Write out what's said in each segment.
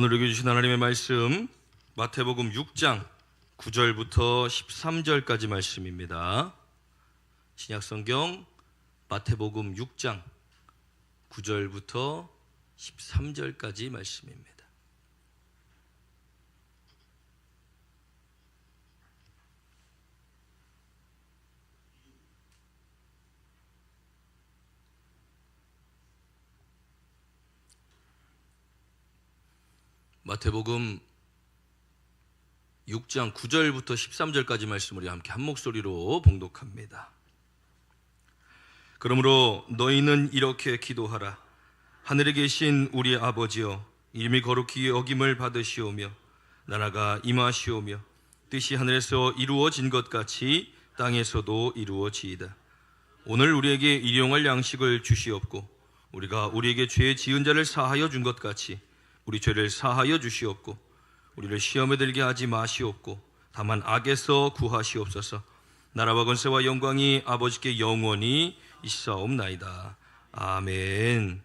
오늘 읽어주신 하나님의 말씀 마태복음 6장 9절부터 13절까지 말씀입니다. 신약성경 마태복음 6장 9절부터 13절까지 말씀입니다. 마태복음 6장 9절부터 13절까지 말씀을 함께 한 목소리로 봉독합니다. 그러므로 너희는 이렇게 기도하라. 하늘에 계신 우리 아버지여, 이름이 거룩히 여김을 받으시오며 나라가 임하시오며 뜻이 하늘에서 이루어진 것 같이 땅에서도 이루어지이다. 오늘 우리에게 일용할 양식을 주시옵고 우리가 우리에게 죄 지은 자를 사하여 준 것 같이 우리 죄를 사하여 주시옵고 우리를 시험에 들게 하지 마시옵고 다만 악에서 구하시옵소서. 나라와 권세와 영광이 아버지께 영원히 있사옵나이다. 아멘.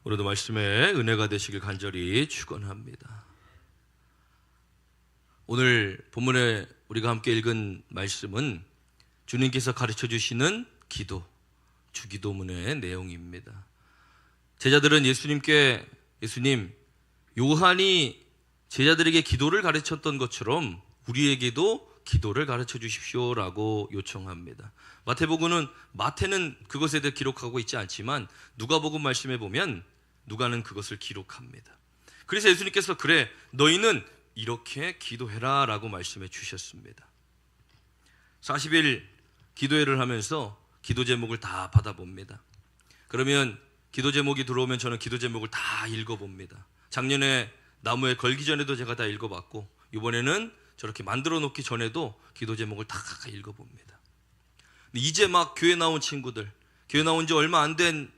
오늘도 말씀에 은혜가 되시길 간절히 축원합니다. 오늘 본문에 우리가 함께 읽은 말씀은 주님께서 가르쳐 주시는 기도, 주기도문의 내용입니다. 제자들은 예수님, 요한이 제자들에게 기도를 가르쳤던 것처럼 우리에게도 기도를 가르쳐 주십시오라고 요청합니다. 마태는 그것에 대해 기록하고 있지 않지만 누가복음 말씀에 보면 누가는 그것을 기록합니다. 그래서 예수님께서 그래 너희는 이렇게 기도해라 라고 말씀해 주셨습니다. 40일 기도회를 하면서 기도 제목을 다 받아봅니다. 그러면 기도 제목이 들어오면 저는 기도 제목을 다 읽어봅니다. 작년에 나무에 걸기 전에도 제가 다 읽어봤고 이번에는 저렇게 만들어 놓기 전에도 기도 제목을 다 읽어봅니다. 근데 이제 막 교회 나온 친구들, 교회 나온 지 얼마 안 된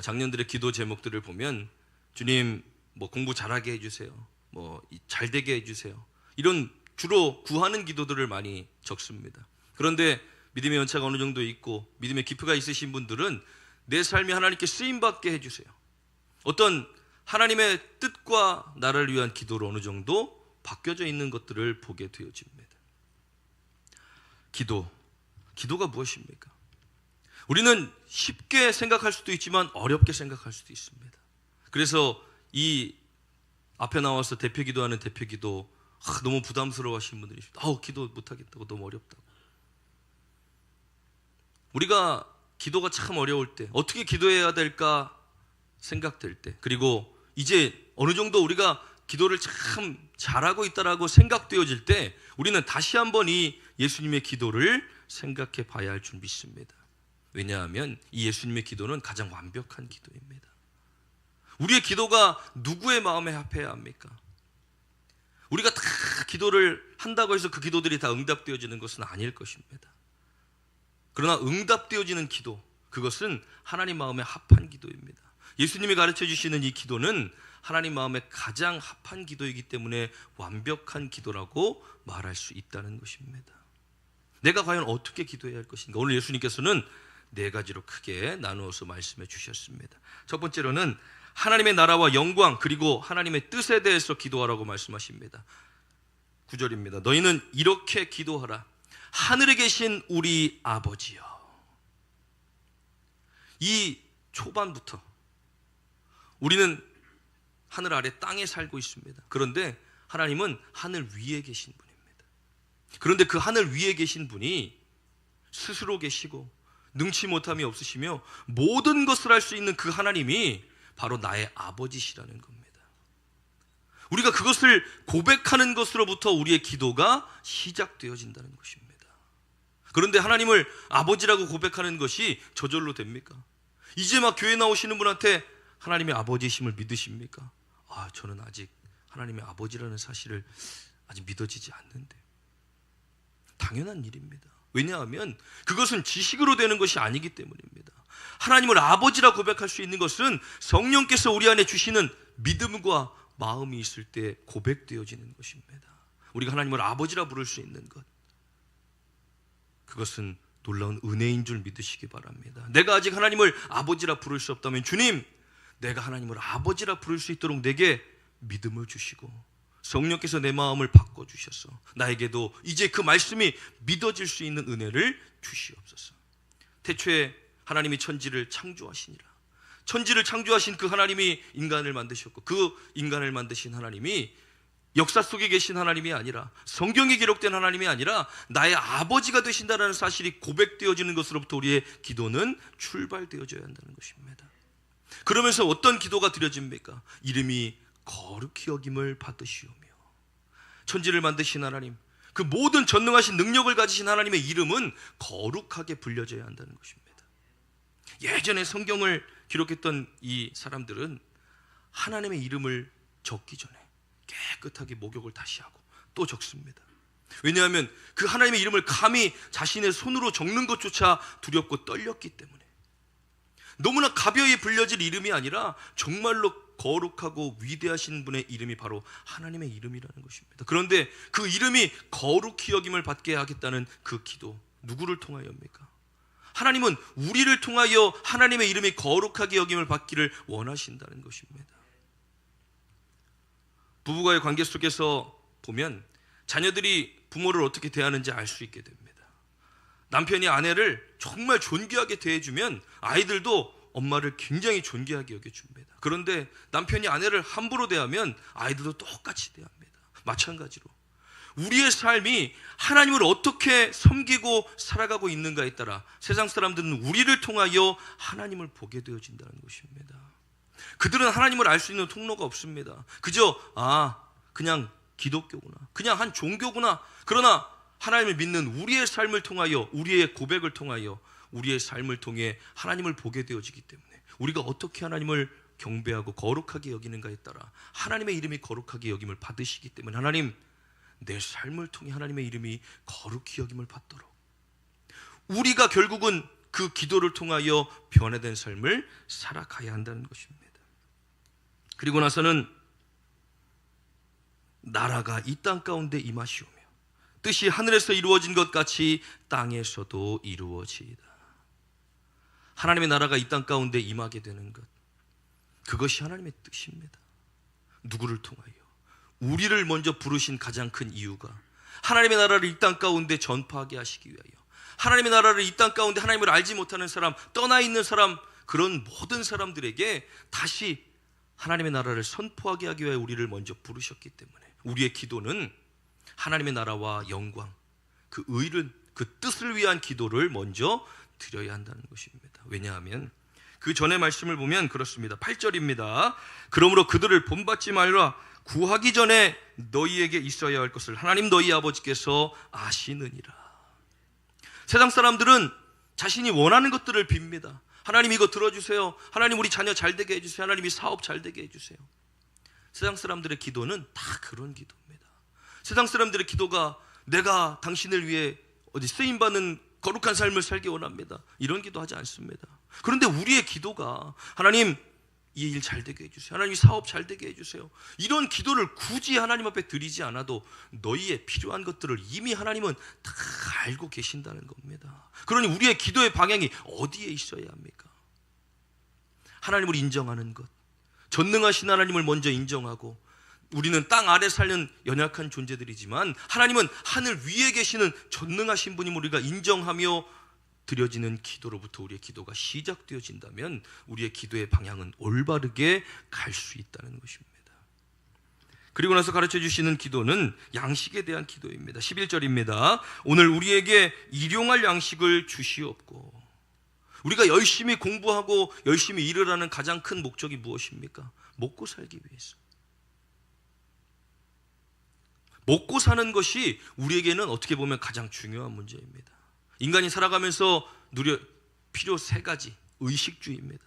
작년들의 기도 제목들을 보면 주님 공부 잘하게 해주세요, 잘 되게 해주세요, 이런 주로 구하는 기도들을 많이 적습니다. 그런데 믿음의 연차가 어느 정도 있고 믿음의 기표가 있으신 분들은 내 삶이 하나님께 쓰임받게 해주세요, 어떤 하나님의 뜻과 나를 위한 기도로 어느 정도 바뀌어져 있는 것들을 보게 되어집니다. 기도가 무엇입니까? 우리는 쉽게 생각할 수도 있지만 어렵게 생각할 수도 있습니다. 그래서 이 앞에 나와서 대표기도하는 대표기도 너무 부담스러워 하시는 분들이 있습니다. 기도 못하겠다고, 너무 어렵다고. 우리가 기도가 참 어려울 때, 어떻게 기도해야 될까 생각될 때, 그리고 이제 어느 정도 우리가 기도를 참 잘하고 있다라고 생각되어질 때 우리는 다시 한번 이 예수님의 기도를 생각해 봐야 할 줄 믿습니다. 왜냐하면 이 예수님의 기도는 가장 완벽한 기도입니다. 우리의 기도가 누구의 마음에 합해야 합니까? 우리가 다 기도를 한다고 해서 그 기도들이 다 응답되어지는 것은 아닐 것입니다. 그러나 응답되어지는 기도, 그것은 하나님 마음에 합한 기도입니다. 예수님이 가르쳐 주시는 이 기도는 하나님 마음에 가장 합한 기도이기 때문에 완벽한 기도라고 말할 수 있다는 것입니다. 내가 과연 어떻게 기도해야 할 것인가? 오늘 예수님께서는 4가지로 크게 나누어서 말씀해 주셨습니다. 첫 번째로는 하나님의 나라와 영광 그리고 하나님의 뜻에 대해서 기도하라고 말씀하십니다. 9절입니다. 너희는 이렇게 기도하라. 하늘에 계신 우리 아버지여. 이 초반부터 우리는 하늘 아래 땅에 살고 있습니다. 그런데 하나님은 하늘 위에 계신 분입니다. 그런데 그 하늘 위에 계신 분이 스스로 계시고 능치 못함이 없으시며 모든 것을 할 수 있는 그 하나님이 바로 나의 아버지시라는 겁니다. 우리가 그것을 고백하는 것으로부터 우리의 기도가 시작되어진다는 것입니다. 그런데 하나님을 아버지라고 고백하는 것이 저절로 됩니까? 이제 막 교회 나오시는 분한테 하나님의 아버지심을 믿으십니까? 저는 아직 하나님의 아버지라는 사실을 아직 믿어지지 않는데. 당연한 일입니다. 왜냐하면 그것은 지식으로 되는 것이 아니기 때문입니다. 하나님을 아버지라 고백할 수 있는 것은 성령께서 우리 안에 주시는 믿음과 마음이 있을 때 고백되어지는 것입니다. 우리가 하나님을 아버지라 부를 수 있는 것, 그것은 놀라운 은혜인 줄 믿으시기 바랍니다. 내가 아직 하나님을 아버지라 부를 수 없다면 주님, 내가 하나님을 아버지라 부를 수 있도록 내게 믿음을 주시고 성령께서 내 마음을 바꿔주셔서 나에게도 이제 그 말씀이 믿어질 수 있는 은혜를 주시옵소서. 태초에 하나님이 천지를 창조하시니라. 천지를 창조하신 그 하나님이 인간을 만드셨고 그 인간을 만드신 하나님이 역사 속에 계신 하나님이 아니라 성경에 기록된 하나님이 아니라 나의 아버지가 되신다는 사실이 고백되어지는 것으로부터 우리의 기도는 출발되어져야 한다는 것입니다. 그러면서 어떤 기도가 드려집니까? 이름이 거룩히 여김을 받으시오며 천지를 만드신 하나님, 그 모든 전능하신 능력을 가지신 하나님의 이름은 거룩하게 불려져야 한다는 것입니다. 예전에 성경을 기록했던 이 사람들은 하나님의 이름을 적기 전에 깨끗하게 목욕을 다시 하고 또 적습니다. 왜냐하면 그 하나님의 이름을 감히 자신의 손으로 적는 것조차 두렵고 떨렸기 때문에, 너무나 가벼이 불려질 이름이 아니라 정말로 거룩하고 위대하신 분의 이름이 바로 하나님의 이름이라는 것입니다. 그런데 그 이름이 거룩히 여김을 받게 하겠다는 그 기도, 누구를 통하여입니까? 하나님은 우리를 통하여 하나님의 이름이 거룩하게 여김을 받기를 원하신다는 것입니다. 부부와의 관계 속에서 보면 자녀들이 부모를 어떻게 대하는지 알 수 있게 됩니다. 남편이 아내를 정말 존귀하게 대해주면 아이들도 엄마를 굉장히 존귀하게 여겨줍니다. 그런데 남편이 아내를 함부로 대하면 아이들도 똑같이 대합니다. 마찬가지로 우리의 삶이 하나님을 어떻게 섬기고 살아가고 있는가에 따라 세상 사람들은 우리를 통하여 하나님을 보게 되어진다는 것입니다. 그들은 하나님을 알 수 있는 통로가 없습니다. 그저 그냥 기독교구나, 그냥 한 종교구나. 그러나 하나님을 믿는 우리의 삶을 통하여, 우리의 고백을 통하여, 우리의 삶을 통해 하나님을 보게 되어지기 때문에 우리가 어떻게 하나님을 경배하고 거룩하게 여기는가에 따라 하나님의 이름이 거룩하게 여김을 받으시기 때문에 하나님, 내 삶을 통해 하나님의 이름이 거룩히 여김을 받도록 우리가 결국은 그 기도를 통하여 변화된 삶을 살아가야 한다는 것입니다. 그리고 나서는 나라가 이 땅 가운데 임하시오며 뜻이 하늘에서 이루어진 것 같이 땅에서도 이루어지이다. 하나님의 나라가 이 땅 가운데 임하게 되는 것, 그것이 하나님의 뜻입니다. 누구를 통하여? 우리를 먼저 부르신 가장 큰 이유가 하나님의 나라를 이 땅 가운데 전파하게 하시기 위하여, 하나님의 나라를 이 땅 가운데 하나님을 알지 못하는 사람, 떠나 있는 사람, 그런 모든 사람들에게 다시 하나님의 나라를 선포하게 하기 위하여 우리를 먼저 부르셨기 때문에 우리의 기도는 하나님의 나라와 영광, 그 의를, 그 뜻을 위한 기도를 먼저 드려야 한다는 것입니다. 왜냐하면 그 전의 말씀을 보면 그렇습니다. 8절입니다. 그러므로 그들을 본받지 말라. 구하기 전에 너희에게 있어야 할 것을 하나님 너희 아버지께서 아시느니라. 세상 사람들은 자신이 원하는 것들을 빕니다. 하나님 이거 들어주세요. 하나님 우리 자녀 잘 되게 해주세요. 하나님 이 사업 잘 되게 해주세요. 세상 사람들의 기도는 다 그런 기도입니다. 세상 사람들의 기도가 내가 당신을 위해 어디 쓰임받는 거룩한 삶을 살기 원합니다, 이런 기도하지 않습니다. 그런데 우리의 기도가 하나님 이 일 잘 되게 해주세요, 하나님 이 사업 잘 되게 해주세요, 이런 기도를 굳이 하나님 앞에 드리지 않아도 너희의 필요한 것들을 이미 하나님은 다 알고 계신다는 겁니다. 그러니 우리의 기도의 방향이 어디에 있어야 합니까? 하나님을 인정하는 것, 전능하신 하나님을 먼저 인정하고, 우리는 땅 아래 사는 연약한 존재들이지만 하나님은 하늘 위에 계시는 전능하신 분임을 우리가 인정하며 드려지는 기도로부터 우리의 기도가 시작되어진다면 우리의 기도의 방향은 올바르게 갈 수 있다는 것입니다. 그리고 나서 가르쳐 주시는 기도는 양식에 대한 기도입니다. 11절입니다. 오늘 우리에게 일용할 양식을 주시옵고. 우리가 열심히 공부하고 열심히 일을 하는 가장 큰 목적이 무엇입니까? 먹고 살기 위해서. 먹고 사는 것이 우리에게는 어떻게 보면 가장 중요한 문제입니다. 인간이 살아가면서 필요 3가지, 의식주의입니다.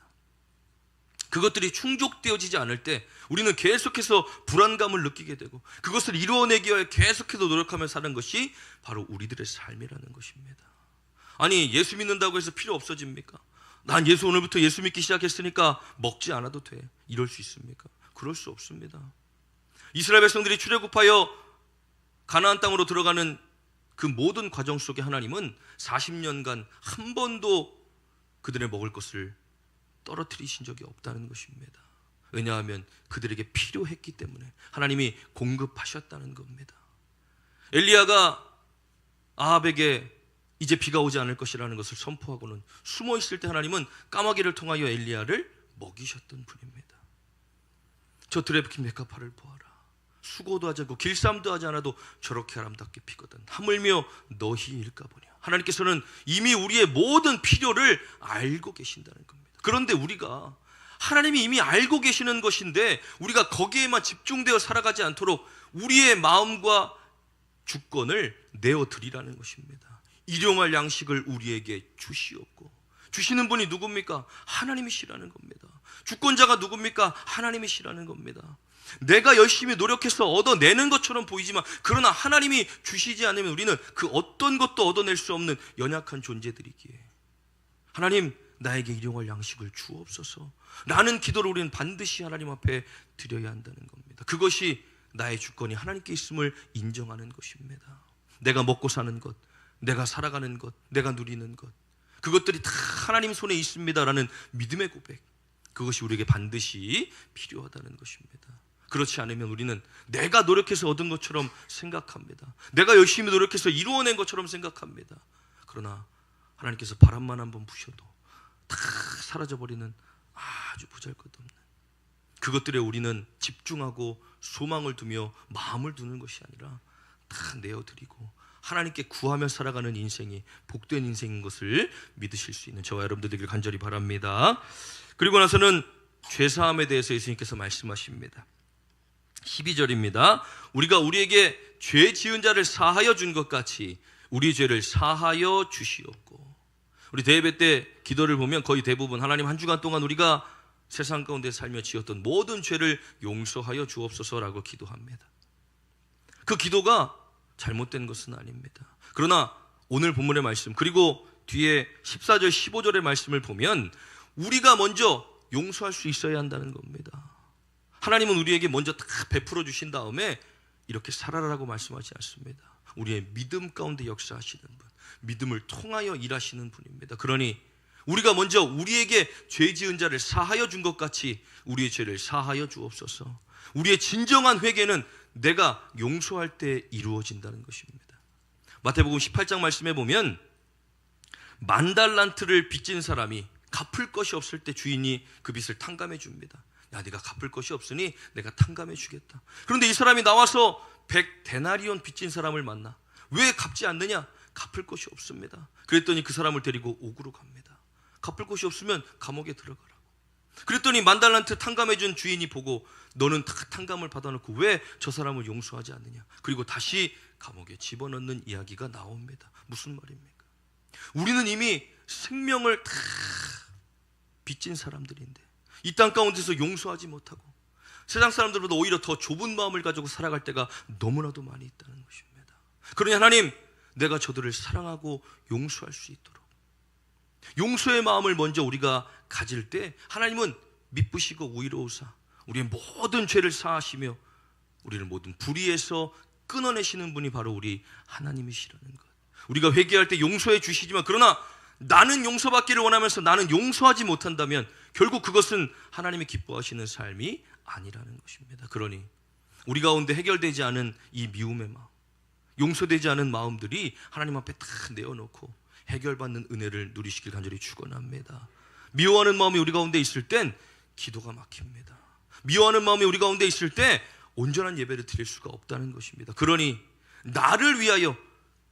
그것들이 충족되어지지 않을 때 우리는 계속해서 불안감을 느끼게 되고 그것을 이루어내기 위해 계속해서 노력하며 사는 것이 바로 우리들의 삶이라는 것입니다. 아니, 예수 믿는다고 해서 필요 없어집니까? 난 오늘부터 예수 믿기 시작했으니까 먹지 않아도 돼, 이럴 수 있습니까? 그럴 수 없습니다. 이스라엘 백성들이 출애굽하여 가나안 땅으로 들어가는 그 모든 과정 속에 하나님은 40년간 한 번도 그들의 먹을 것을 떨어뜨리신 적이 없다는 것입니다. 왜냐하면 그들에게 필요했기 때문에 하나님이 공급하셨다는 겁니다. 엘리야가 아합에게 이제 비가 오지 않을 것이라는 것을 선포하고는 숨어 있을 때 하나님은 까마귀를 통하여 엘리야를 먹이셨던 분입니다. 저 드레프킨 메카파를 보아라. 수고도 하지 않고 길쌈도 하지 않아도 저렇게 아름답게 피거든. 하물며 너희 일까 보냐. 하나님께서는 이미 우리의 모든 필요를 알고 계신다는 겁니다. 그런데 우리가 하나님이 이미 알고 계시는 것인데 우리가 거기에만 집중되어 살아가지 않도록 우리의 마음과 주권을 내어드리라는 것입니다. 일용할 양식을 우리에게 주시옵고, 주시는 분이 누굽니까? 하나님이시라는 겁니다. 주권자가 누굽니까? 하나님이시라는 겁니다. 내가 열심히 노력해서 얻어내는 것처럼 보이지만 그러나 하나님이 주시지 않으면 우리는 그 어떤 것도 얻어낼 수 없는 연약한 존재들이기에 하나님 나에게 일용할 양식을 주옵소서 라는 기도를 우리는 반드시 하나님 앞에 드려야 한다는 겁니다. 그것이 나의 주권이 하나님께 있음을 인정하는 것입니다. 내가 먹고 사는 것, 내가 살아가는 것, 내가 누리는 것, 그것들이 다 하나님 손에 있습니다라는 믿음의 고백, 그것이 우리에게 반드시 필요하다는 것입니다. 그렇지 않으면 우리는 내가 노력해서 얻은 것처럼 생각합니다. 내가 열심히 노력해서 이루어낸 것처럼 생각합니다. 그러나 하나님께서 바람만 한번 부셔도 다 사라져버리는 아주 보잘것없는 그것들에 우리는 집중하고 소망을 두며 마음을 두는 것이 아니라 다 내어드리고 하나님께 구하며 살아가는 인생이 복된 인생인 것을 믿으실 수 있는 저와 여러분들 되길 간절히 바랍니다. 그리고 나서는 죄사함에 대해서 예수님께서 말씀하십니다. 12절입니다. 우리가 우리에게 죄 지은 자를 사하여 준 것 같이 우리 죄를 사하여 주시옵고. 우리 대예배 때 기도를 보면 거의 대부분 하나님 한 주간 동안 우리가 세상 가운데 살며 지었던 모든 죄를 용서하여 주옵소서라고 기도합니다. 그 기도가 잘못된 것은 아닙니다. 그러나 오늘 본문의 말씀 그리고 뒤에 14절 15절의 말씀을 보면 우리가 먼저 용서할 수 있어야 한다는 겁니다. 하나님은 우리에게 먼저 다 베풀어 주신 다음에 이렇게 살아라라고 말씀하지 않습니다. 우리의 믿음 가운데 역사하시는 분, 믿음을 통하여 일하시는 분입니다. 그러니 우리가 먼저 우리에게 죄 지은 자를 사하여 준 것 같이 우리의 죄를 사하여 주옵소서. 우리의 진정한 회개는 내가 용서할 때 이루어진다는 것입니다. 마태복음 18장 말씀에 보면 10,000달란트를 빚진 사람이 갚을 것이 없을 때 주인이 그 빚을 탕감해 줍니다. 야, 네가 갚을 것이 없으니 내가 탕감해 주겠다. 그런데 이 사람이 나와서 100데나리온 빚진 사람을 만나. 왜 갚지 않느냐? 갚을 것이 없습니다. 그랬더니 그 사람을 데리고 옥으로 갑니다. 갚을 것이 없으면 감옥에 들어가라고. 그랬더니 10,000달란트 탕감해 준 주인이 보고 너는 다 탕감을 받아놓고 왜 저 사람을 용서하지 않느냐? 그리고 다시 감옥에 집어넣는 이야기가 나옵니다. 무슨 말입니까? 우리는 이미 생명을 다 빚진 사람들인데 이 땅 가운데서 용서하지 못하고 세상 사람들보다 오히려 더 좁은 마음을 가지고 살아갈 때가 너무나도 많이 있다는 것입니다. 그러니 하나님, 내가 저들을 사랑하고 용서할 수 있도록 용서의 마음을 먼저 우리가 가질 때 하나님은 미쁘시고 우위로우사 우리의 모든 죄를 사하시며 우리를 모든 불의에서 끊어내시는 분이 바로 우리 하나님이시라는 것. 우리가 회개할 때 용서해 주시지만 그러나 나는 용서받기를 원하면서 나는 용서하지 못한다면 결국 그것은 하나님이 기뻐하시는 삶이 아니라는 것입니다. 그러니 우리 가운데 해결되지 않은 이 미움의 마음, 용서되지 않은 마음들이 하나님 앞에 다 내어놓고 해결받는 은혜를 누리시길 간절히 축원합니다. 미워하는 마음이 우리 가운데 있을 땐 기도가 막힙니다. 미워하는 마음이 우리 가운데 있을 때 온전한 예배를 드릴 수가 없다는 것입니다. 그러니 나를 위하여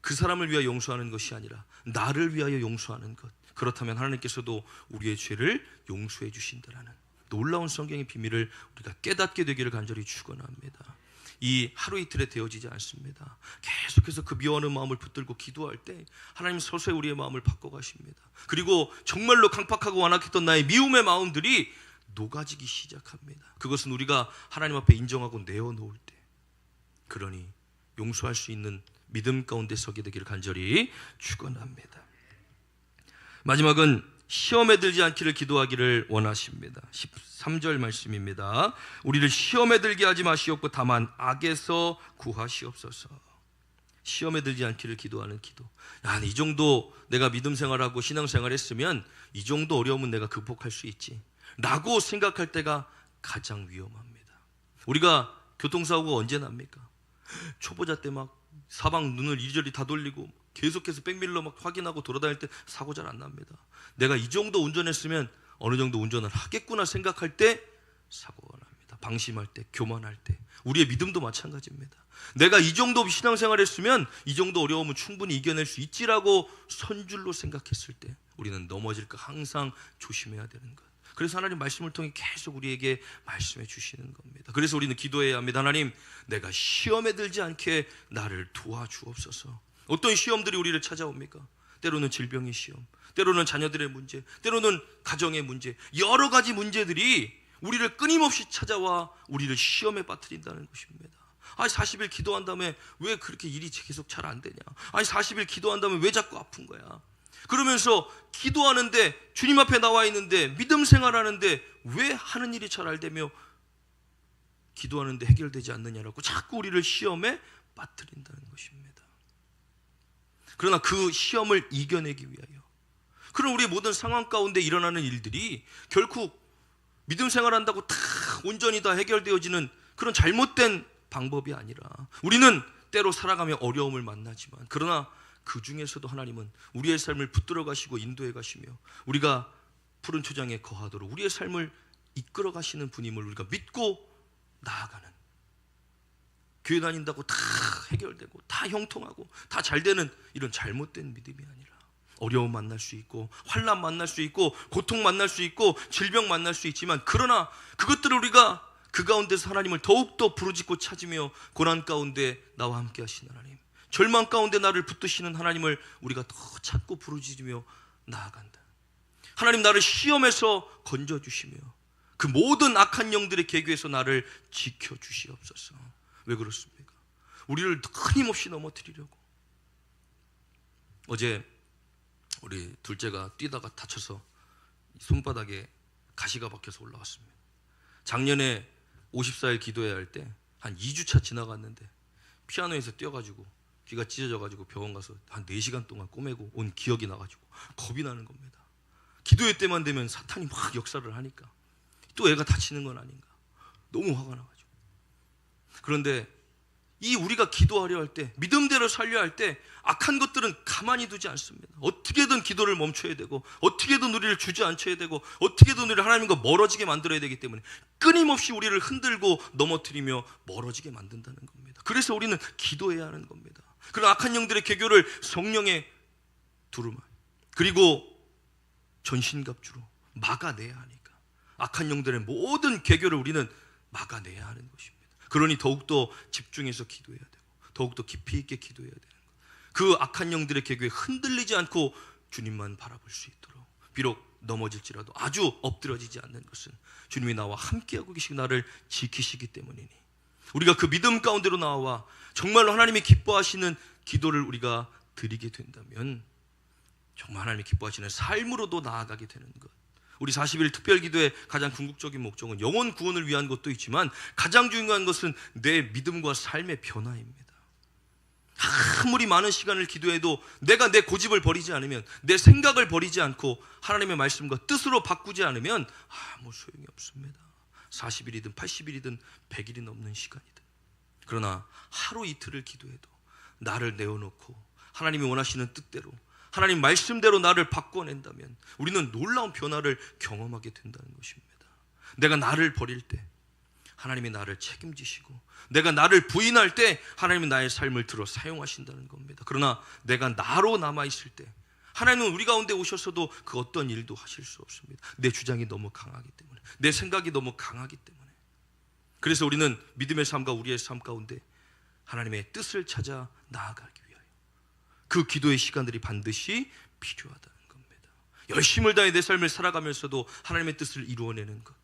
그 사람을 위하여 용서하는 것이 아니라 나를 위하여 용서하는 것, 그렇다면 하나님께서도 우리의 죄를 용서해 주신다라는 놀라운 성경의 비밀을 우리가 깨닫게 되기를 간절히 축원합니다. 이 하루 이틀에 되어지지 않습니다. 계속해서 그 미워하는 마음을 붙들고 기도할 때 하나님 서서히 우리의 마음을 바꿔가십니다. 그리고 정말로 강팍하고 완악했던 나의 미움의 마음들이 녹아지기 시작합니다. 그것은 우리가 하나님 앞에 인정하고 내어놓을 때, 그러니 용서할 수 있는 믿음 가운데 서게 되기를 간절히 축원합니다. 마지막은 시험에 들지 않기를 기도하기를 원하십니다. 13절 말씀입니다. 우리를 시험에 들게 하지 마시옵고 다만 악에서 구하시옵소서. 시험에 들지 않기를 기도하는 기도. 야, 이 정도 내가 믿음 생활하고 신앙 생활했으면 이 정도 어려움은 내가 극복할 수 있지 라고 생각할 때가 가장 위험합니다. 우리가 교통사고가 언제 납니까? 초보자 때 막 사방 눈을 이리저리 다 돌리고 계속해서 백밀러 막 확인하고 돌아다닐 때 사고 잘 안 납니다. 내가 이 정도 운전했으면 어느 정도 운전을 하겠구나 생각할 때 사고가 납니다. 방심할 때, 교만할 때. 우리의 믿음도 마찬가지입니다. 내가 이 정도 신앙생활 했으면 이 정도 어려움은 충분히 이겨낼 수 있지라고 선줄로 생각했을 때 우리는 넘어질까 항상 조심해야 되는 것. 그래서 하나님 말씀을 통해 계속 우리에게 말씀해 주시는 겁니다. 그래서 우리는 기도해야 합니다. 하나님, 내가 시험에 들지 않게 나를 도와주옵소서. 어떤 시험들이 우리를 찾아옵니까? 때로는 질병의 시험, 때로는 자녀들의 문제, 때로는 가정의 문제, 여러 가지 문제들이 우리를 끊임없이 찾아와 우리를 시험에 빠뜨린다는 것입니다. 아니 40일 기도한 다음에 왜 그렇게 일이 계속 잘 안 되냐? 아니 40일 기도한 다음에 왜 자꾸 아픈 거야? 그러면서 기도하는데 주님 앞에 나와 있는데 믿음 생활하는데 왜 하는 일이 잘 안 되며 기도하는데 해결되지 않느냐라고 자꾸 우리를 시험에 빠뜨린다는 것입니다. 그러나 그 시험을 이겨내기 위하여 그런 우리의 모든 상황 가운데 일어나는 일들이 결국 믿음 생활한다고 다 온전히 다 해결되어지는 그런 잘못된 방법이 아니라 우리는 때로 살아가며 어려움을 만나지만 그러나 그 중에서도 하나님은 우리의 삶을 붙들어 가시고 인도해 가시며 우리가 푸른 초장에 거하도록 우리의 삶을 이끌어 가시는 분임을 우리가 믿고 나아가는, 교회 다닌다고 다 해결되고 다 형통하고 다 잘되는 이런 잘못된 믿음이 아니라 어려움 만날 수 있고 환난 만날 수 있고 고통 만날 수 있고 질병 만날 수 있지만 그러나 그것들을 우리가 그 가운데서 하나님을 더욱더 부르짖고 찾으며 고난 가운데 나와 함께 하시는 하나님, 절망 가운데 나를 붙드시는 하나님을 우리가 더 찾고 부르짖으며 나아간다. 하나님, 나를 시험에서 건져주시며 그 모든 악한 영들의 계교에서 나를 지켜주시옵소서. 왜 그렇습니까? 우리를 끊임없이 넘어뜨리려고. 어제 우리 둘째가 뛰다가 다쳐서 손바닥에 가시가 박혀서 올라왔습니다. 작년에 54일 기도해야 할 때 한 2주차 지나갔는데 피아노에서 뛰어가지고 귀가 찢어져가지고 병원 가서 한 4시간 동안 꼬매고 온 기억이 나가지고 겁이 나는 겁니다. 기도회 때만 되면 사탄이 막 역사를 하니까 또 애가 다치는 건 아닌가 너무 화가 나가지고. 그런데 이 우리가 기도하려 할 때, 믿음대로 살려 할 때 악한 것들은 가만히 두지 않습니다. 어떻게든 기도를 멈춰야 되고 어떻게든 우리를 주저앉혀야 되고 어떻게든 우리를 하나님과 멀어지게 만들어야 되기 때문에 끊임없이 우리를 흔들고 넘어뜨리며 멀어지게 만든다는 겁니다. 그래서 우리는 기도해야 하는 겁니다. 그런 악한 영들의 계교를 성령의 두루마 그리고 전신갑주로 막아내야 하니까 악한 영들의 모든 계교를 우리는 막아내야 하는 것입니다. 그러니 더욱더 집중해서 기도해야 되고 더욱더 깊이 있게 기도해야 되는 것. 그 악한 영들의 계교에 흔들리지 않고 주님만 바라볼 수 있도록, 비록 넘어질지라도 아주 엎드러지지 않는 것은 주님이 나와 함께하고 계시고 나를 지키시기 때문이니 우리가 그 믿음 가운데로 나와 정말로 하나님이 기뻐하시는 기도를 우리가 드리게 된다면 정말 하나님이 기뻐하시는 삶으로도 나아가게 되는 것. 우리 40일 특별기도의 가장 궁극적인 목적은 영혼 구원을 위한 것도 있지만 가장 중요한 것은 내 믿음과 삶의 변화입니다. 아무리 많은 시간을 기도해도 내가 내 고집을 버리지 않으면, 내 생각을 버리지 않고 하나님의 말씀과 뜻으로 바꾸지 않으면 아무 소용이 없습니다. 40일이든 80일이든 100일이 넘는 시간이든. 그러나 하루 이틀을 기도해도 나를 내어놓고 하나님이 원하시는 뜻대로 하나님 말씀대로 나를 바꿔낸다면 우리는 놀라운 변화를 경험하게 된다는 것입니다. 내가 나를 버릴 때 하나님이 나를 책임지시고 내가 나를 부인할 때 하나님이 나의 삶을 들어 사용하신다는 겁니다. 그러나 내가 나로 남아있을 때 하나님은 우리 가운데 오셔서도 그 어떤 일도 하실 수 없습니다. 내 주장이 너무 강하기 때문에, 내 생각이 너무 강하기 때문에. 그래서 우리는 믿음의 삶과 우리의 삶 가운데 하나님의 뜻을 찾아 나아가기 위하여 그 기도의 시간들이 반드시 필요하다는 겁니다. 열심을 다해 내 삶을 살아가면서도 하나님의 뜻을 이루어내는 것,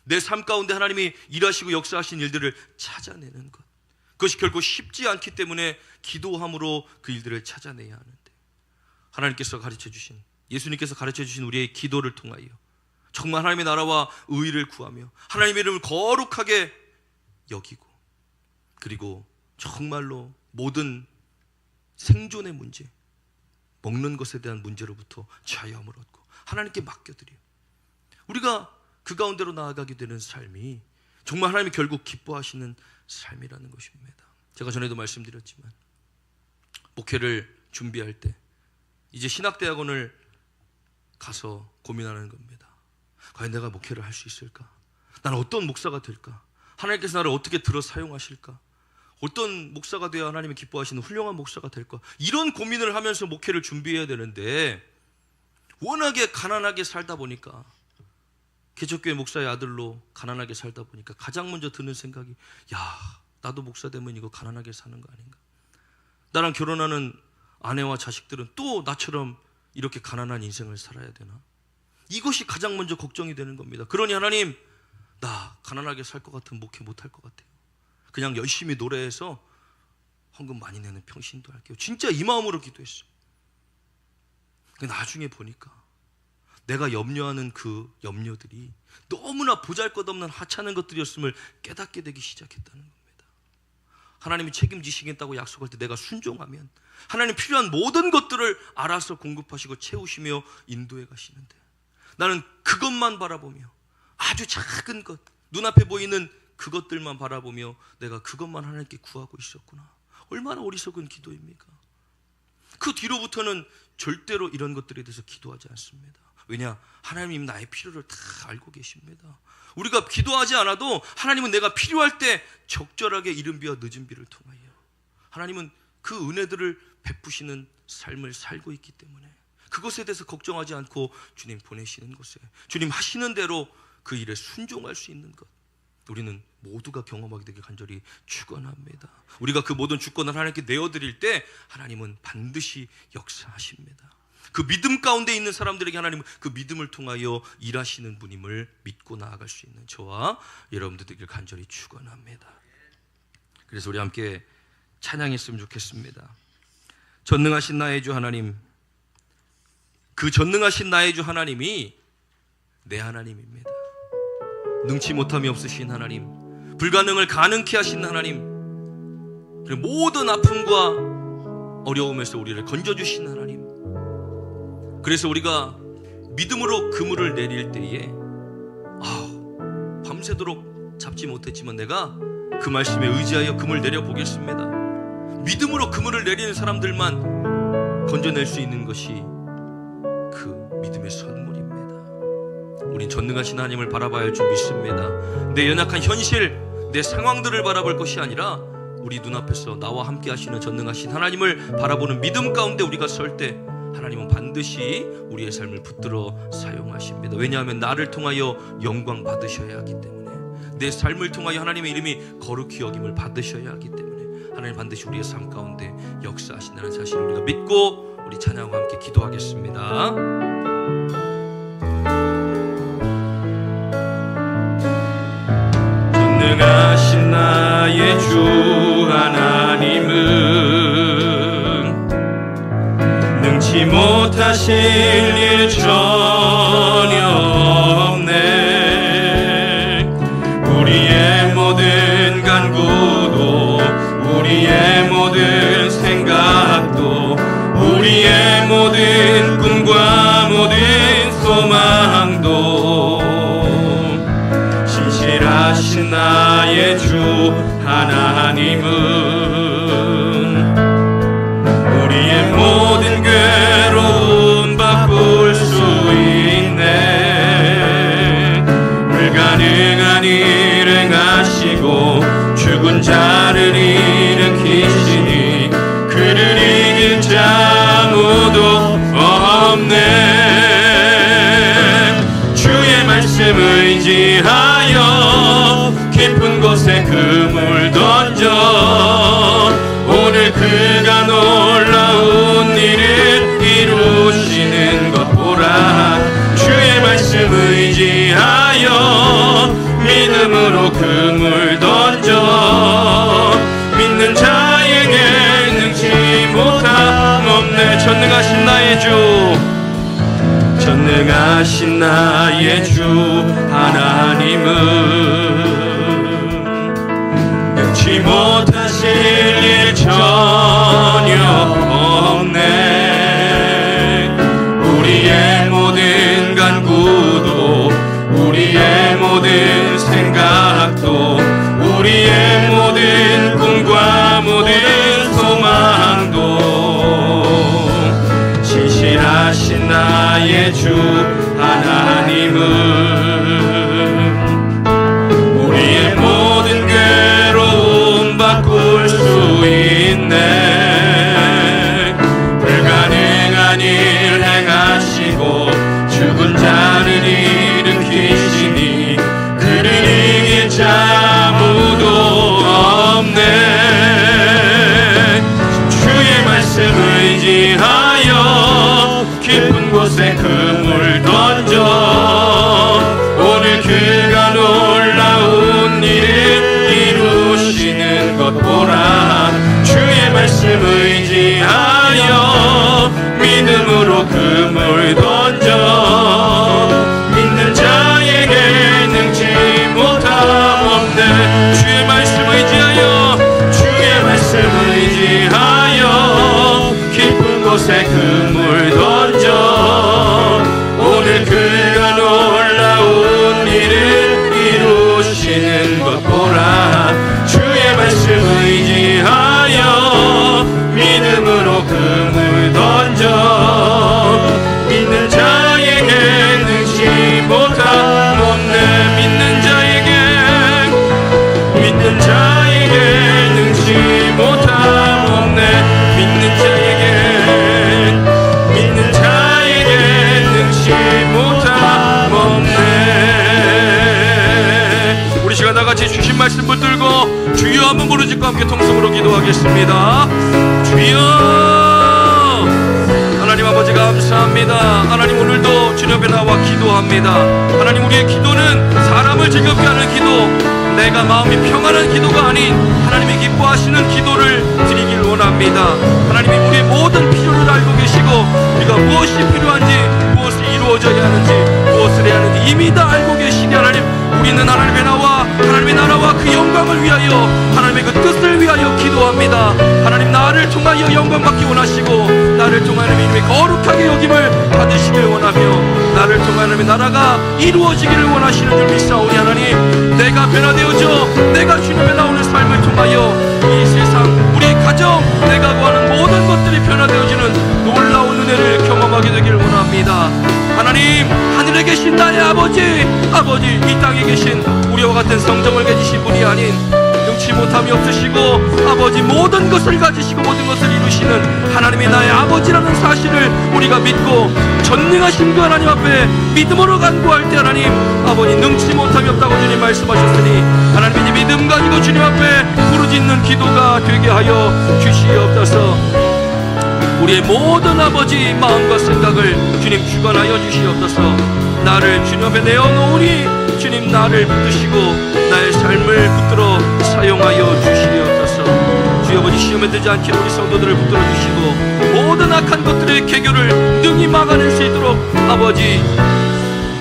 내 삶 가운데 하나님이 일하시고 역사하신 일들을 찾아내는 것, 그것이 결코 쉽지 않기 때문에 기도함으로 그 일들을 찾아내야 하는데, 하나님께서 가르쳐주신, 예수님께서 가르쳐주신 우리의 기도를 통하여 정말 하나님의 나라와 의의를 구하며 하나님의 이름을 거룩하게 여기고, 그리고 정말로 모든 생존의 문제, 먹는 것에 대한 문제로부터 자유함을 얻고 하나님께 맡겨드려요. 우리가 그 가운데로 나아가게 되는 삶이 정말 하나님이 결국 기뻐하시는 삶이라는 것입니다. 제가 전에도 말씀드렸지만 목회를 준비할 때 이제 신학대학원을 가서 고민하는 겁니다. 과연 내가 목회를 할 수 있을까? 나는 어떤 목사가 될까? 하나님께서 나를 어떻게 들어 사용하실까? 어떤 목사가 되어 하나님이 기뻐하시는 훌륭한 목사가 될까? 이런 고민을 하면서 목회를 준비해야 되는데 워낙에 가난하게 살다 보니까, 개척교회 목사의 아들로 가난하게 살다 보니까 가장 먼저 드는 생각이, 야, 나도 목사 되면 이거 가난하게 사는 거 아닌가? 나랑 결혼하는 아내와 자식들은 또 나처럼 이렇게 가난한 인생을 살아야 되나? 이것이 가장 먼저 걱정이 되는 겁니다. 그러니 하나님, 나 가난하게 살 것 같으면 목회 못할 것 같아요. 그냥 열심히 노래해서 헌금 많이 내는 평신도 할게요. 진짜 이 마음으로 기도했어요. 나중에 보니까 내가 염려하는 그 염려들이 너무나 보잘것없는 하찮은 것들이었음을 깨닫게 되기 시작했다는 겁니다. 하나님이 책임지시겠다고 약속할 때 내가 순종하면 하나님 필요한 모든 것들을 알아서 공급하시고 채우시며 인도해 가시는데, 나는 그것만 바라보며, 아주 작은 것, 눈앞에 보이는 그것들만 바라보며 내가 그것만 하나님께 구하고 있었구나. 얼마나 어리석은 기도입니까? 그 뒤로부터는 절대로 이런 것들에 대해서 기도하지 않습니다. 왜냐? 하나님은 나의 필요를 다 알고 계십니다. 우리가 기도하지 않아도 하나님은 내가 필요할 때 적절하게 이른 비와 늦은 비를 통하여 하나님은 그 은혜들을 베푸시는 삶을 살고 있기 때문에 그것에 대해서 걱정하지 않고 주님 보내시는 곳에, 주님 하시는 대로 그 일에 순종할 수 있는 것, 우리는 모두가 경험하게 되길 간절히 축원합니다. 우리가 그 모든 주권을 하나님께 내어드릴 때 하나님은 반드시 역사하십니다. 그 믿음 가운데 있는 사람들에게 하나님은 그 믿음을 통하여 일하시는 분임을 믿고 나아갈 수 있는 저와 여러분들 되길 간절히 축원합니다. 그래서 우리 함께 찬양했으면 좋겠습니다. 전능하신 나의 주 하나님, 그 전능하신 나의 주 하나님이 내 하나님입니다. 능치 못함이 없으신 하나님, 불가능을 가능케 하신 하나님, 그리고 모든 아픔과 어려움에서 우리를 건져주신 하나님. 그래서 우리가 믿음으로 그물을 내릴 때에 밤새도록 잡지 못했지만 내가 그 말씀에 의지하여 그물 내려보겠습니다. 믿음으로 그물을 내리는 사람들만 건져낼 수 있는 것이 그 믿음의 선물입니다. 우린 전능하신 하나님을 바라봐야 할 줄 믿습니다. 내 연약한 현실, 내 상황들을 바라볼 것이 아니라 우리 눈앞에서 나와 함께 하시는 전능하신 하나님을 바라보는 믿음 가운데 우리가 설 때 하나님은 반드시 우리의 삶을 붙들어 사용하십니다. 왜냐하면 나를 통하여 영광 받으셔야 하기 때문에, 내 삶을 통하여 하나님의 이름이 거룩히 여김을 받으셔야 하기 때문에 하나님 반드시 우리의 삶 가운데 역사하신다는 사실을 우리가 믿고 우리 찬양과 함께 기도하겠습니다. 전능하신 나의 주 하나님은 능치 못하실 일 전혀 없네. 우리의 모든 간구도, 우리의 모든 생각도, 우리의 모든 꿈과 모든 소망도 신실하신 나의 주 하나님은 우리의 모든 괴로움 바꿀 수 있네. 불가능한 일을 행하시고 죽은 자를 일으키시니 그를 이길 자 아무도 없네. 주의 말씀 의지하여 깊은 곳에 그물 던져 오늘 그가 놀라운 일을 이루시는 것 보라. 주의 말씀 의지하여 믿음으로 그물 던져 믿는 자에게 능치 못함 없네. 전능하신 나의 주, 전능하신 나의 주 하나님은 능치 못하실 일 전혀 만물의 주 하나님은 우리의 모든 괴로움 바꿀 수 있네. 불가능한 일 행하시고 죽은 자는 일으키시니 그를 이길 자 아무도 없네. 주의 말씀 의지하여 깊은 곳에 그물 던져 오늘 그가 놀라운 일을 이루시는 것 보라. 주의 말씀 의지하여 믿음으로 그물 던져 믿는 자에게 능치 못함 없네. 주의 말씀 의지하여 주의 말씀 의지하여 깊은 곳에 그물 던져 오늘 그가 놀라운 일을 이루시는 것 보라. 주의 말씀 의지하여 믿음으로 그물 던져 믿는 자에게 능치 못함 없네. 믿는 자에게 능치 못함 없네. 믿는 자에게 능치 못함 없네. 우리 시간 다같이 주신 말씀 붙들고 주여 한번 부르짖고 함께 통성으로 기도하겠습니다. 주여 하나님 아버지 감사합니다. 하나님 오늘도 주님 앞에 나와 기도합니다. 하나님 우리의 기도는 사람을 즐겁게 하는 기도, 내가 마음이 평안한 기도가 아닌 하나님이 기뻐하시는 기도를 드리길 원합니다. 하나님이 우리의 모든 필요를 알고 계시고 우리가 무엇이 필요한지 무엇이 이루어져야 하는지 무엇을 해야 하는지 이미 다 알고 계시니 하나님 우리는 하나님의 나라와 그 영광을 위하여 하나님의 그 뜻을 위하여 기도합니다. 하나님 나를 통하여 영광받기 원하시고 나를 통하여 하나님의 거룩하게 여김을 받으시길 원하며 나를 통하여 하나님의 나라가 이루어지기를 원하시는 줄 믿사오니 하나님 내가 변화되어져 내가 주님의 나오는 삶을 통하여 이 세상 우리 가정 내가 구하는 모든 것들이 변화되어지는 놀라운 은혜를 경험하게 되기를 원합니다. 하나님 하늘에 계신 나의 아버지 이 땅에 계신 우리와 같은 성정을 가지신 분이 아닌 능치 못함이 없으시고 아버지 모든 것을 가지시고 모든 것을 이루시는 하나님이 나의 아버지라는 사실을 우리가 믿고 전능하신 그 하나님 앞에 믿음으로 간구할 때 하나님 아버지 능치 못함이 없다고 주님 말씀하셨으니 하나님이 믿음 가지고 주님 앞에 부르짖는 기도가 되게 하여 주시옵소서. 우리의 모든 아버지 마음과 생각을 주님 주관하여 주시옵소서. 나를 주님 앞에 내어놓으니 주님 나를 붙드시고 나의 삶을 붙들어 사용하여 주시옵소서. 주여 아버지 시험에 들지 않게 우리 성도들을 붙들어 주시고 모든 악한 것들의 계교를 능히 막아낼 수 있도록 아버지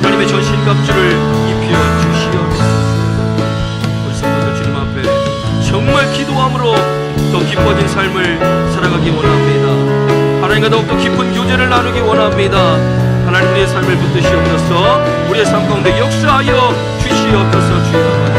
하나님의 전신갑주를 입혀 주시옵소서. 우리 성도들 주님 앞에 정말 기도함으로 더 기뻐진 삶을 살아가기 원합니다. 하나님과 더욱더 깊은 교제를 나누기 원합니다. 하나님 우리의 삶을 붙드시옵소서. 우리의 삶 가운데 역사하여 주시옵소서. 주여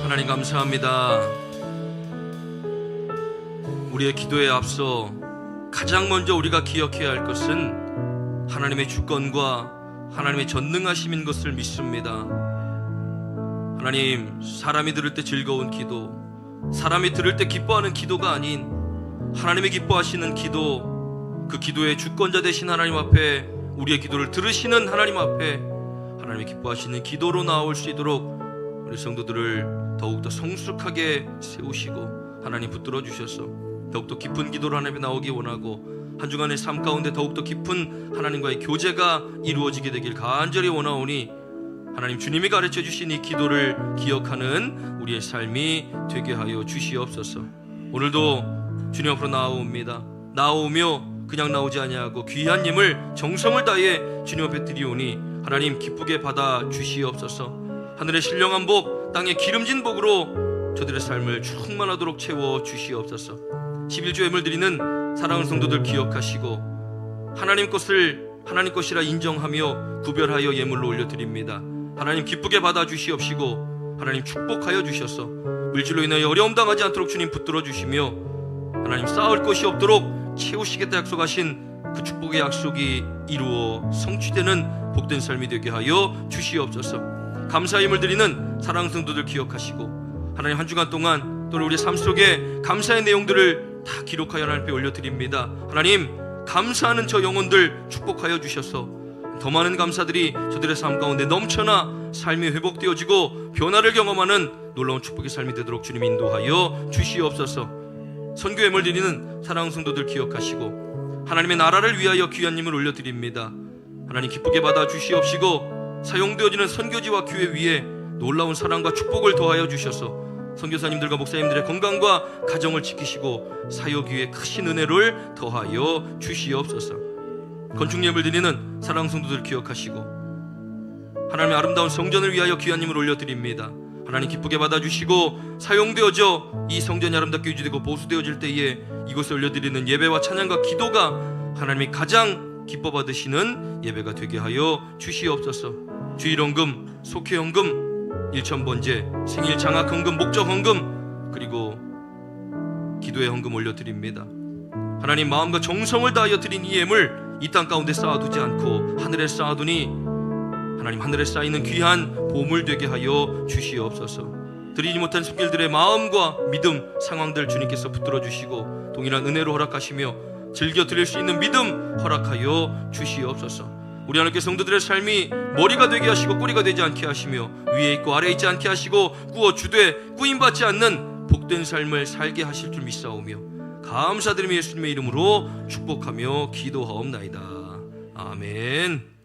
하나님 감사합니다. 우리의 기도에 앞서 가장 먼저 우리가 기억해야 할 것은 하나님의 주권과 하나님의 전능하심인 것을 믿습니다. 하나님 사람이 들을 때 즐거운 기도, 사람이 들을 때 기뻐하는 기도가 아닌 하나님이 기뻐하시는 기도, 그 기도의 주권자 되신 하나님 앞에 우리의 기도를 들으시는 하나님 앞에 하나님이 기뻐하시는 기도로 나올 수 있도록 우리 성도들을 더욱더 성숙하게 세우시고 하나님 붙들어 주셔서 더욱더 깊은 기도로 하나님에 나오기 원하고 한 주간의 삶 가운데 더욱더 깊은 하나님과의 교제가 이루어지게 되길 간절히 원하오니 하나님 주님이 가르쳐 주신 이 기도를 기억하는 우리의 삶이 되게 하여 주시옵소서. 오늘도 주님 앞으로 나아옵니다. 나오며 그냥 나오지 아니하고 귀한 예물 정성을 다해 주님 앞에 드리오니 하나님 기쁘게 받아 주시옵소서. 하늘의 신령한 복 땅의 기름진 복으로 저들의 삶을 충만하도록 채워 주시옵소서. 11조 예물 드리는 사랑하는 성도들 기억하시고 하나님 것을 하나님 것이라 인정하며 구별하여 예물로 올려드립니다. 하나님 기쁘게 받아주시옵시고 하나님 축복하여 주셔서 물질로 인하여 어려움 당하지 않도록 주님 붙들어 주시며 하나님 쌓을 것이 없도록 채우시겠다 약속하신 그 축복의 약속이 이루어 성취되는 복된 삶이 되게 하여 주시옵소서. 감사의 힘을 드리는 사랑하는 성도들 기억하시고 하나님 한 주간 동안 또 우리의 삶 속에 감사의 내용들을 다 기록하여 하나님 앞에 올려드립니다. 하나님 감사하는 저 영혼들 축복하여 주셔서 더 많은 감사들이 저들의 삶 가운데 넘쳐나 삶이 회복되어지고 변화를 경험하는 놀라운 축복의 삶이 되도록 주님 인도하여 주시옵소서. 선교 예물 드리는 사랑하는 성도들 기억하시고 하나님의 나라를 위하여 귀한 힘을 올려드립니다. 하나님 기쁘게 받아 주시옵시고 사용되어지는 선교지와 교회 위에 놀라운 사랑과 축복을 더하여 주셔서 선교사님들과 목사님들의 건강과 가정을 지키시고 사역 위에 크신 은혜를 더하여 주시옵소서. 건축 예물 드리는 사랑하는 성도들 기억하시고 하나님의 아름다운 성전을 위하여 귀한 힘을 올려드립니다. 하나님 기쁘게 받아주시고 사용되어져 이 성전이 아름답게 유지되고 보수되어질 때에 이곳에 올려드리는 예배와 찬양과 기도가 하나님이 가장 기뻐 받으시는 예배가 되게 하여 주시옵소서. 주일헌금, 속회헌금, 일천번제, 생일 장학헌금, 목적헌금 그리고 기도의 헌금 올려드립니다. 하나님 마음과 정성을 다하여 드린 이 예물 이 땅 가운데 쌓아두지 않고 하늘에 쌓아두니 하나님 하늘에 쌓이는 귀한 보물 되게 하여 주시옵소서. 드리지 못한 손길들의 마음과 믿음 상황들 주님께서 붙들어 주시고 동일한 은혜로 허락하시며 즐겨 드릴 수 있는 믿음 허락하여 주시옵소서. 우리 하나님께 성도들의 삶이 머리가 되게 하시고 꼬리가 되지 않게 하시며 위에 있고 아래에 있지 않게 하시고 꾸어 주되 꾸임받지 않는 복된 삶을 살게 하실 줄 믿사오며 감사드리며 예수님의 이름으로 축복하며 기도하옵나이다. 아멘.